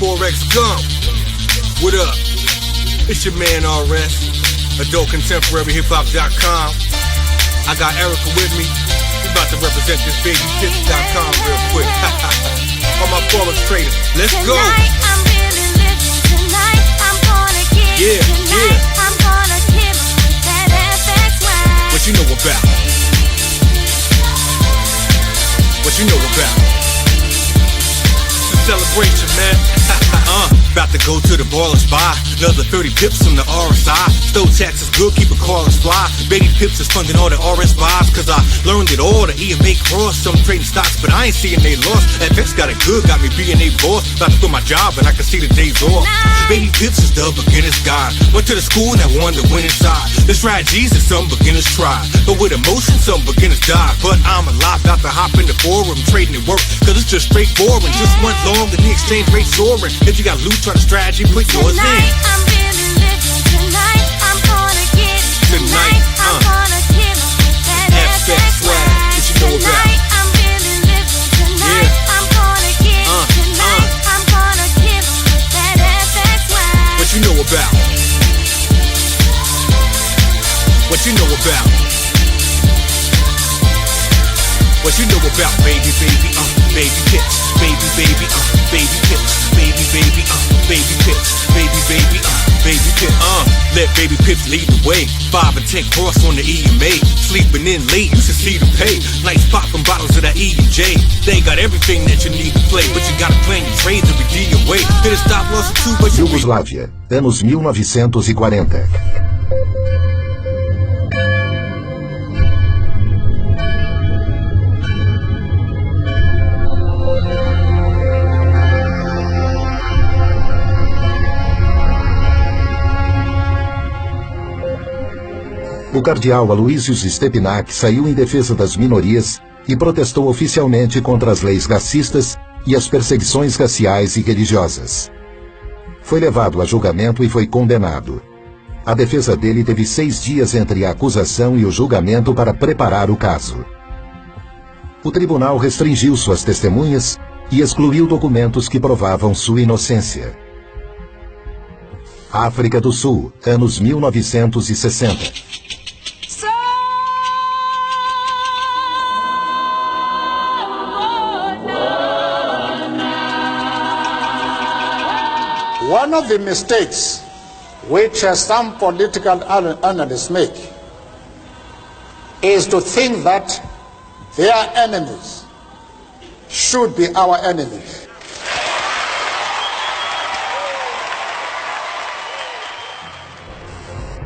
4X Gump. What up? It's your man RS, AdultContemporaryHipHop.com. I got Erica with me. We about to represent this BabyPips.com real quick. On my Forex trader. Let's go. I'm really living tonight. I'm gonna get Yeah, tonight. yeah. I'm gonna kill with that FX wine. What you know about? What you know about? It's a celebration, man. About to go to the baller spot. Another 30 pips from the RSI. Still taxes good, keep a callers fly. Baby Pips is funding all the RS buys. Cause I learned it all, the EMA cross. Some trading stocks, but I ain't seeing they loss. FX got it good, got me being a boss. About to quit my job and I can see the days off. Baby Pips is the beginner's guide. Went to the school and I won the winning side. The strategies that some beginners try, but with emotion some beginners die. But I'm alive, about to hop in the forum, trading it work. Cause it's just straight boring. Just went long and the exchange rate soaring. If you got loot, try the strategy, put yours in. Tonight, I'm really living tonight. I'm gonna get Tonight, I'm gonna kill with that FX swag. What you know about? Tonight, I'm really living tonight. Yeah. I'm gonna get tonight. I'm gonna kill with that FX swag. What you know about? What you know about? What you know about, baby, baby, baby Pips, baby, baby, baby Pips, baby, baby, baby Pips, baby, baby, baby Pips, let Baby Pips lead the way. 5 and 10 cross on the EMA. Sleeping in late, you should see the pay. Nice popping bottles of that E&J. They got everything that you need to play, but you gotta plan your trades every D away. Hit a stop loss of 2, but you Iugoslávia, anos 1940. O cardeal Aloysius Stepinac saiu em defesa das minorias e protestou oficialmente contra as leis racistas e as perseguições raciais e religiosas. Foi levado a julgamento e foi condenado. A defesa dele teve 6 dias entre a acusação e o julgamento para preparar o caso. O tribunal restringiu suas testemunhas e excluiu documentos que provavam sua inocência. África do Sul, anos 1960. One of the mistakes which some political analysts make is to think that their enemies should be our enemies.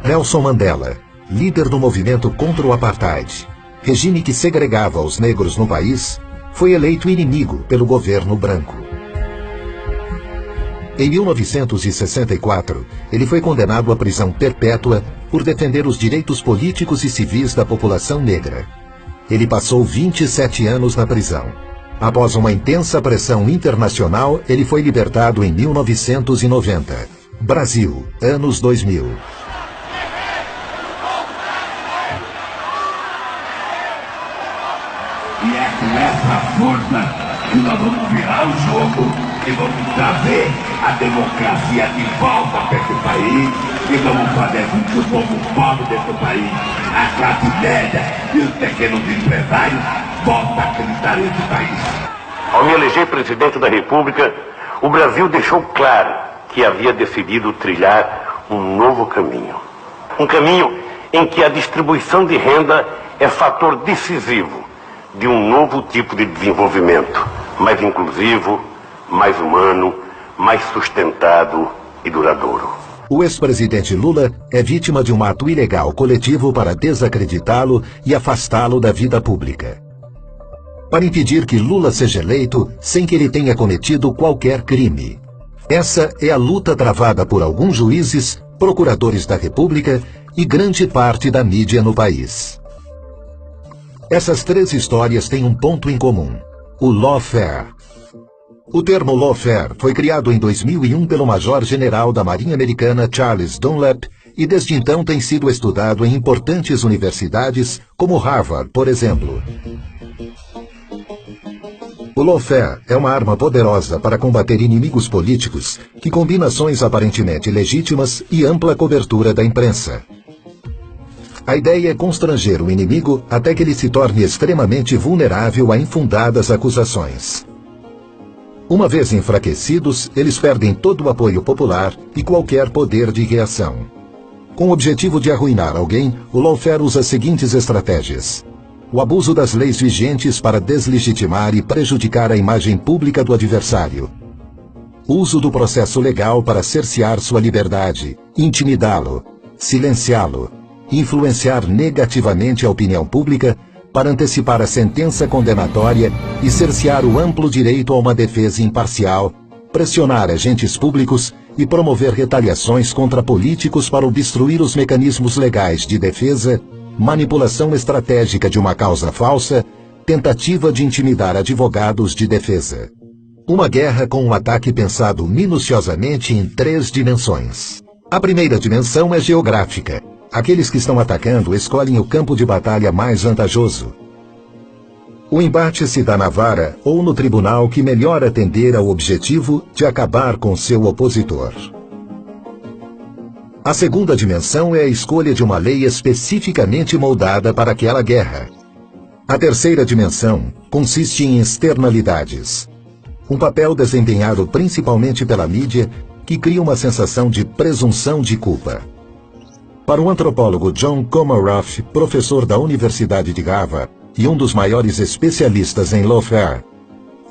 Nelson Mandela, líder do movimento contra o apartheid, regime que segregava os negros no país, foi eleito inimigo pelo governo branco. Em 1964, ele foi condenado à prisão perpétua por defender os direitos políticos e civis da população negra. Ele passou 27 anos na prisão. Após uma intensa pressão internacional, ele foi libertado em 1990. Brasil, anos 2000. E é com essa força que nós vamos virar o jogo e vamos trazer a democracia de volta para esse país e vamos fazer com que o povo pobre desse país, a classe média e os pequenos empresários voltem a acreditar nesse país. Ao me eleger presidente da República, o Brasil deixou claro que havia decidido trilhar um novo caminho. Um caminho em que a distribuição de renda é fator decisivo de um novo tipo de desenvolvimento, mais inclusivo, mais humano, mais sustentado e duradouro. O ex-presidente Lula é vítima de um ato ilegal coletivo para desacreditá-lo e afastá-lo da vida pública. Para impedir que Lula seja eleito sem que ele tenha cometido qualquer crime. Essa é a luta travada por alguns juízes, procuradores da República e grande parte da mídia no país. Essas 3 histórias têm um ponto em comum: o lawfare. O termo lawfare foi criado em 2001 pelo major-general da Marinha Americana Charles Dunlap e desde então tem sido estudado em importantes universidades como Harvard, por exemplo. O lawfare é uma arma poderosa para combater inimigos políticos que combina ações aparentemente legítimas e ampla cobertura da imprensa. A ideia é constranger o inimigo até que ele se torne extremamente vulnerável a infundadas acusações. Uma vez enfraquecidos, eles perdem todo o apoio popular e qualquer poder de reação. Com o objetivo de arruinar alguém, o lawfare usa as seguintes estratégias: o abuso das leis vigentes para deslegitimar e prejudicar a imagem pública do adversário, uso do processo legal para cercear sua liberdade, intimidá-lo, silenciá-lo, influenciar negativamente a opinião pública para antecipar a sentença condenatória e cercear o amplo direito a uma defesa imparcial, pressionar agentes públicos e promover retaliações contra políticos para obstruir os mecanismos legais de defesa, manipulação estratégica de uma causa falsa, tentativa de intimidar advogados de defesa. Uma guerra com um ataque pensado minuciosamente em 3 dimensões. A primeira dimensão é geográfica. Aqueles que estão atacando escolhem o campo de batalha mais vantajoso. O embate se dá na vara ou no tribunal que melhor atender ao objetivo de acabar com seu opositor. A segunda dimensão é a escolha de uma lei especificamente moldada para aquela guerra. A terceira dimensão consiste em externalidades. Um papel desempenhado principalmente pela mídia que cria uma sensação de presunção de culpa. Para o antropólogo John Comaroff, professor da Universidade de Harvard e um dos maiores especialistas em lawfare,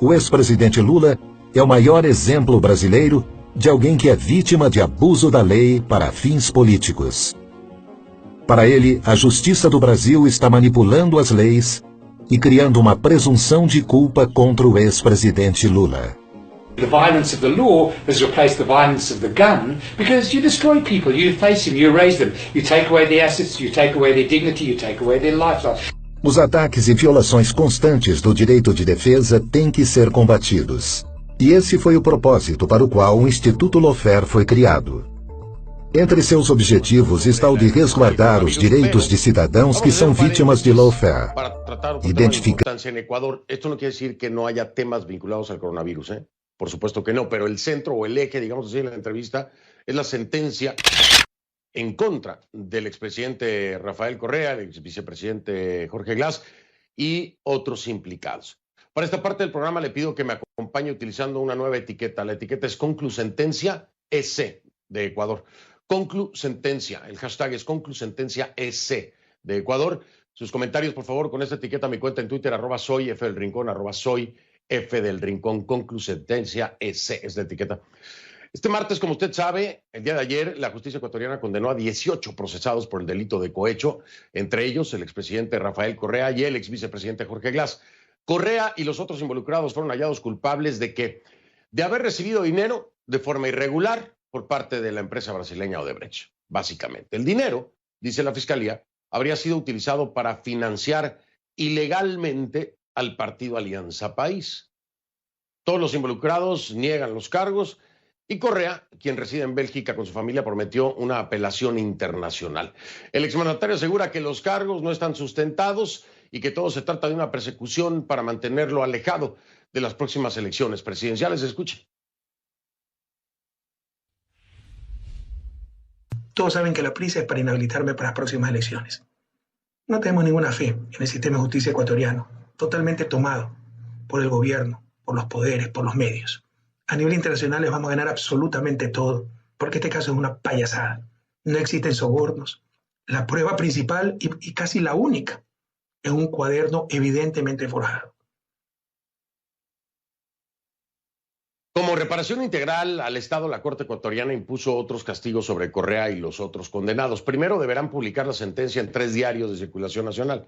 o ex-presidente Lula é o maior exemplo brasileiro de alguém que é vítima de abuso da lei para fins políticos. Para ele, a justiça do Brasil está manipulando as leis e criando uma presunção de culpa contra o ex-presidente Lula. The violence of the law has replaced the violence of the gun because you destroy people, you deface them, you erase them, you take away their assets, you take away their dignity, you take away their lifestyle. Os ataques e violações constantes do direito de defesa têm que ser combatidos. E esse foi o propósito para o qual o Instituto Lawfare foi criado. Entre seus objetivos está o de resguardar os direitos de cidadãos que são vítimas de lawfare. Identificar. En Ecuador, esto no quiere decir que no haya temas vinculados al coronavirus, ¿eh? Por supuesto que no, pero el centro o el eje, digamos así, en la entrevista es la sentencia en contra del expresidente Rafael Correa, el exvicepresidente Jorge Glass y otros implicados. Para esta parte del programa le pido que me acompañe utilizando una nueva etiqueta. La etiqueta es Conclusentencia EC de Ecuador. Conclusentencia, el hashtag es Conclusentencia EC de Ecuador. Sus comentarios, por favor, con esta etiqueta a mi cuenta en Twitter, @soyfdelrincón, @soyfdelrincón, Conclusentencia EC es la etiqueta. Este martes, como usted sabe, el día de ayer, la justicia ecuatoriana condenó a 18 procesados por el delito de cohecho, entre ellos el expresidente Rafael Correa y el exvicepresidente Jorge Glass. Correa y los otros involucrados fueron hallados culpables de haber recibido dinero de forma irregular por parte de la empresa brasileña Odebrecht, básicamente. El dinero, dice la fiscalía, habría sido utilizado para financiar ilegalmente al partido Alianza País. Todos los involucrados niegan los cargos y Correa, quien reside en Bélgica con su familia, prometió una apelación internacional. El exmandatario asegura que los cargos no están sustentados y que todo se trata de una persecución para mantenerlo alejado de las próximas elecciones presidenciales. Escuchen. Todos saben que la prisa es para inhabilitarme para las próximas elecciones. No tenemos ninguna fe en el sistema de justicia ecuatoriano, totalmente tomado por el gobierno, por los poderes, por los medios. A nivel internacional les vamos a ganar absolutamente todo, porque este caso es una payasada. No existen sobornos. La prueba principal y casi la única es un cuaderno evidentemente forjado. Como reparación integral al Estado, la Corte ecuatoriana impuso otros castigos sobre Correa y los otros condenados. Primero, deberán publicar la sentencia en 3 diarios de circulación nacional,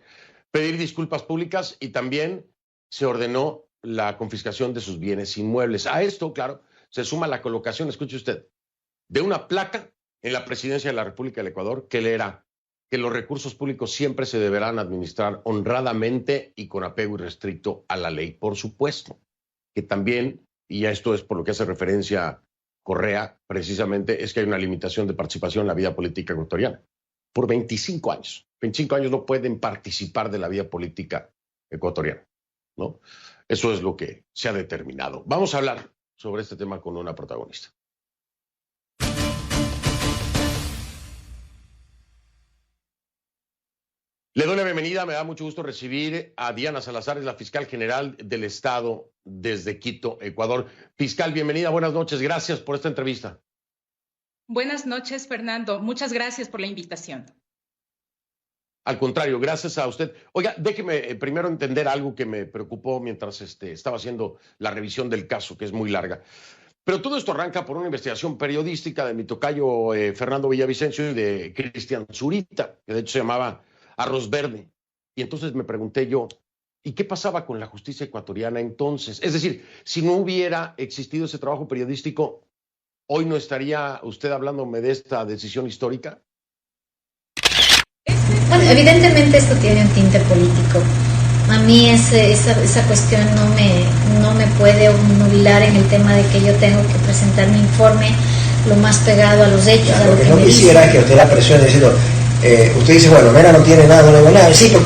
pedir disculpas públicas y también se ordenó la confiscación de sus bienes inmuebles. A esto, claro, se suma la colocación, escuche usted, de una placa en la presidencia de la República del Ecuador que leerá que los recursos públicos siempre se deberán administrar honradamente y con apego irrestricto a la ley. Por supuesto que también, y esto es por lo que hace referencia Correa, precisamente, es que hay una limitación de participación en la vida política ecuatoriana. Por 25 años. 25 años no pueden participar de la vida política ecuatoriana. ¿no? Eso es lo que se ha determinado. Vamos a hablar sobre este tema con una protagonista. Le doy la bienvenida, me da mucho gusto recibir a Diana Salazar, es la fiscal general del Estado desde Quito, Ecuador. Fiscal, bienvenida, buenas noches, gracias por esta entrevista. Buenas noches, Fernando, muchas gracias por la invitación. Al contrario, gracias a usted. Oiga, déjeme primero entender algo que me preocupó mientras estaba haciendo la revisión del caso, que es muy larga. Pero todo esto arranca por una investigación periodística de mi tocayo Fernando Villavicencio y de Cristian Zurita, que de hecho se llamaba Arroz Verde. Y entonces me pregunté yo, ¿y qué pasaba con la justicia ecuatoriana entonces? Es decir, si no hubiera existido ese trabajo periodístico, ¿hoy no estaría usted hablándome de esta decisión histórica? Bueno, evidentemente esto tiene un tinte político. A mí esa cuestión no me puede obnubilar en el tema de que yo tengo que presentar mi informe lo más pegado a los hechos. Claro, lo que no quisiera que usted la presione diciendo, usted dice, bueno, Mera no tiene nada, no le nada. Sí, pero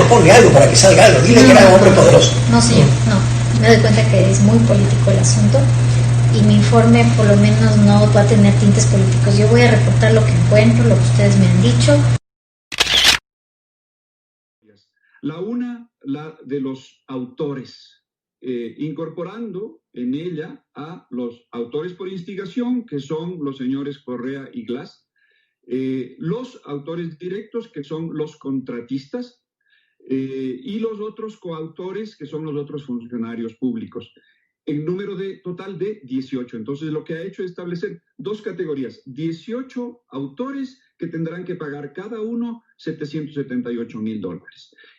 ponle algo para que salga algo. Dile que era un hombre poderoso. No, señor, no. Me doy cuenta que es muy político el asunto y mi informe por lo menos no va a tener tintes políticos. Yo voy a reportar lo que encuentro, lo que ustedes me han dicho. La de los autores, incorporando en ella a los autores por instigación, que son los señores Correa y Glass, los autores directos, que son los contratistas, y los otros coautores, que son los otros funcionarios públicos. En número total de 18. Entonces, lo que ha hecho es establecer dos categorías, 18 autores que tendrán que pagar cada uno $778,000.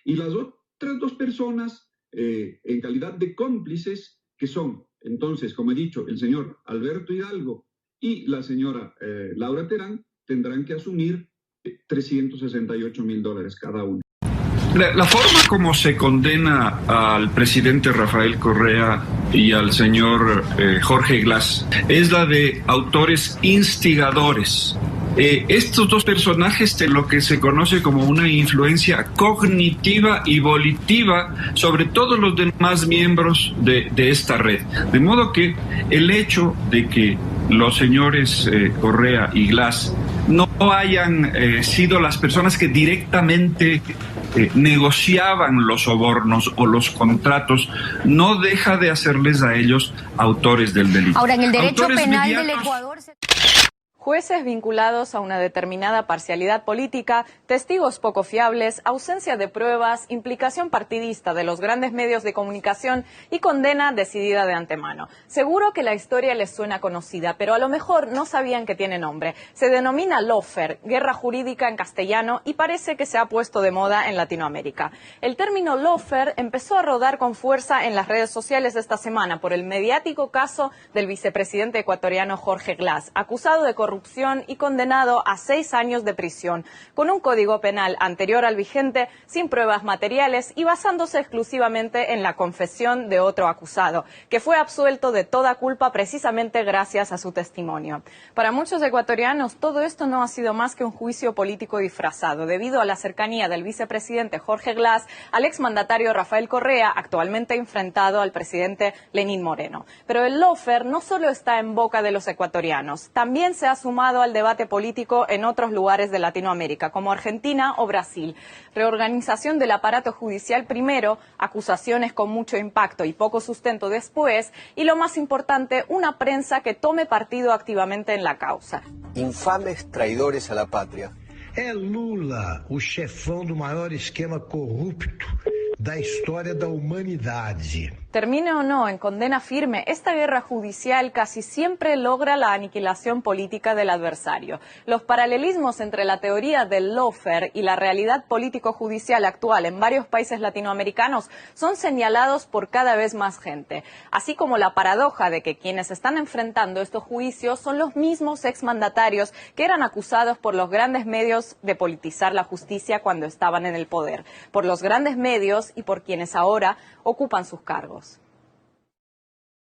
Y las otras dos personas, en calidad de cómplices, que son, entonces, como he dicho, el señor Alberto Hidalgo y la señora Laura Terán, tendrán que asumir $368,000 cada uno. La forma como se condena al presidente Rafael Correa y al señor Jorge Glass es la de autores instigadores. Estos dos personajes tienen lo que se conoce como una influencia cognitiva y volitiva sobre todos los demás miembros de esta red. De modo que el hecho de que los señores Correa y Glass no hayan sido las personas que directamente negociaban los sobornos o los contratos, no deja de hacerles a ellos autores del delito. Ahora, en el derecho penal del Ecuador... Jueces vinculados a una determinada parcialidad política, testigos poco fiables, ausencia de pruebas, implicación partidista de los grandes medios de comunicación y condena decidida de antemano. Seguro que la historia les suena conocida, pero a lo mejor no sabían que tiene nombre. Se denomina lawfare, guerra jurídica en castellano, y parece que se ha puesto de moda en Latinoamérica. El término lawfare empezó a rodar con fuerza en las redes sociales esta semana por el mediático caso del vicepresidente ecuatoriano Jorge Glass, acusado de corrupción y condenado a 6 años de prisión, con un código penal anterior al vigente, sin pruebas materiales y basándose exclusivamente en la confesión de otro acusado, que fue absuelto de toda culpa precisamente gracias a su testimonio. Para muchos ecuatorianos, todo esto no ha sido más que un juicio político disfrazado, debido a la cercanía del vicepresidente Jorge Glass al exmandatario Rafael Correa, actualmente enfrentado al presidente Lenín Moreno. Pero el lawfare no solo está en boca de los ecuatorianos, también se ha sumado al debate político en otros lugares de Latinoamérica, como Argentina o Brasil. Reorganización del aparato judicial primero, acusaciones con mucho impacto y poco sustento después, y lo más importante, una prensa que tome partido activamente en la causa. Infames traidores a la patria. É Lula o chefão do maior esquema corrupto da história da humanidade. Termine o no en condena firme, esta guerra judicial casi siempre logra la aniquilación política del adversario. Los paralelismos entre la teoría del lawfare y la realidad político-judicial actual en varios países latinoamericanos son señalados por cada vez más gente, así como la paradoja de que quienes están enfrentando estos juicios son los mismos exmandatarios que eran acusados por los grandes medios de politizar la justicia cuando estaban en el poder, por los grandes medios y por quienes ahora ocupan sus cargos.